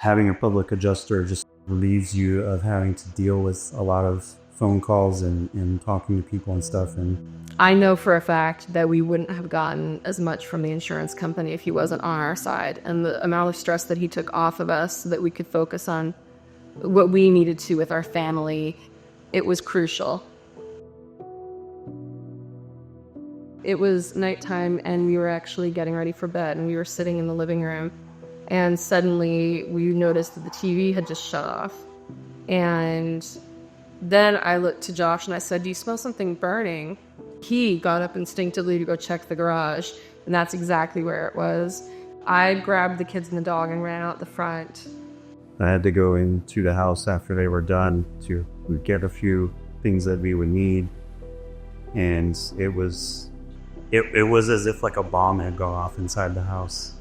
Having a public adjuster just relieves you of having to deal with a lot of phone calls and talking to people and stuff. And I know for a fact that we wouldn't have gotten as much from the insurance company if he wasn't on our side. And the amount of stress that he took off of us so that we could focus on what we needed to with our family, it was crucial. It was nighttime and we were actually getting ready for bed and we were sitting in the living room and suddenly we noticed that the TV had just shut off. And then I looked to Josh and I said, "Do you smell something burning?" He got up instinctively to go check the garage, and that's exactly where it was. I grabbed the kids and the dog and ran out the front. I had to go into the house after they were done to get a few things that we would need. And it was as if like a bomb had gone off inside the house.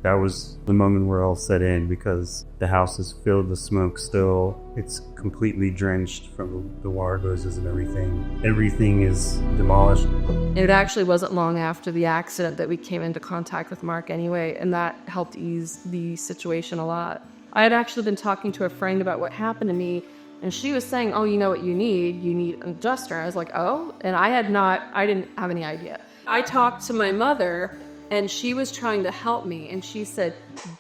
That was the moment where it all set in, because the house is filled with smoke still. It's completely drenched from the water hoses and everything. Everything is demolished. It actually wasn't long after the accident that we came into contact with Mark anyway, and that helped ease the situation a lot. I had actually been talking to a friend about what happened to me, and she was saying, "Oh, you know what you need? You need an adjuster." I was like, "Oh," and I didn't have any idea. I talked to my mother, and she was trying to help me, and she said,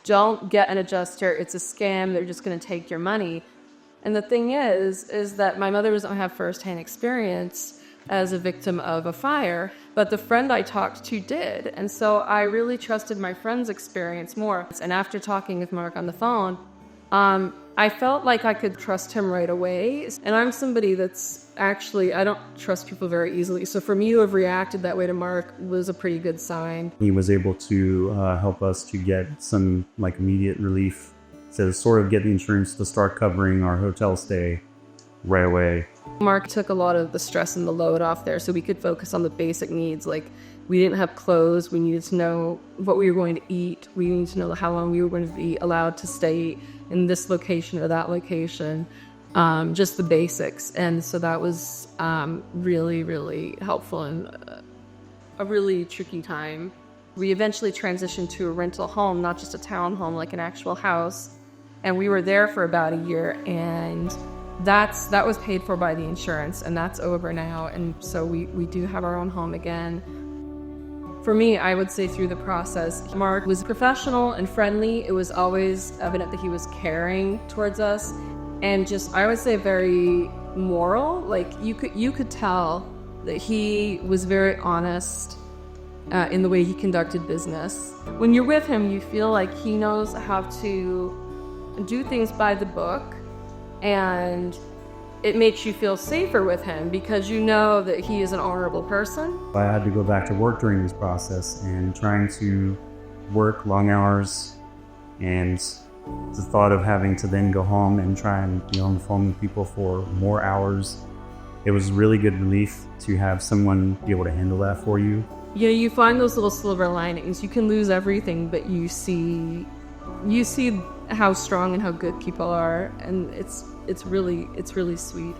"Don't get an adjuster. It's a scam. They're just going to take your money." And the thing is that my mother doesn't have firsthand experience as a victim of a fire, but the friend I talked to did. And so I really trusted my friend's experience more. And after talking with Mark on the phone, I felt like I could trust him right away. And I'm somebody I don't trust people very easily. So for me to have reacted that way to Mark was a pretty good sign. He was able to help us to get some like immediate relief, to sort of get the insurance to start covering our hotel stay right away. Mark took a lot of the stress and the load off there so we could focus on the basic needs. Like, we didn't have clothes. We needed to know what we were going to eat. We needed to know how long we were going to be allowed to stay in this location or that location. Just the basics. And so that was really, really helpful in a really tricky time. We eventually transitioned to a rental home, not just a townhome, like an actual house. And we were there for about a year, and that was paid for by the insurance, and that's over now. And so we do have our own home again. For me, I would say through the process, Mark was professional and friendly. It was always evident that he was caring towards us, and just, I would say, very moral. Like, you could tell that he was very honest in the way he conducted business. When you're with him, you feel like he knows how to do things by the book, and it makes you feel safer with him because you know that he is an honorable person. I had to go back to work during this process, and trying to work long hours, and the thought of having to then go home and try and be on the phone with people for more hours, it was really good relief to have someone be able to handle that for you. Yeah, you find those little silver linings. You can lose everything, but you see how strong and how good people are, and it's really sweet.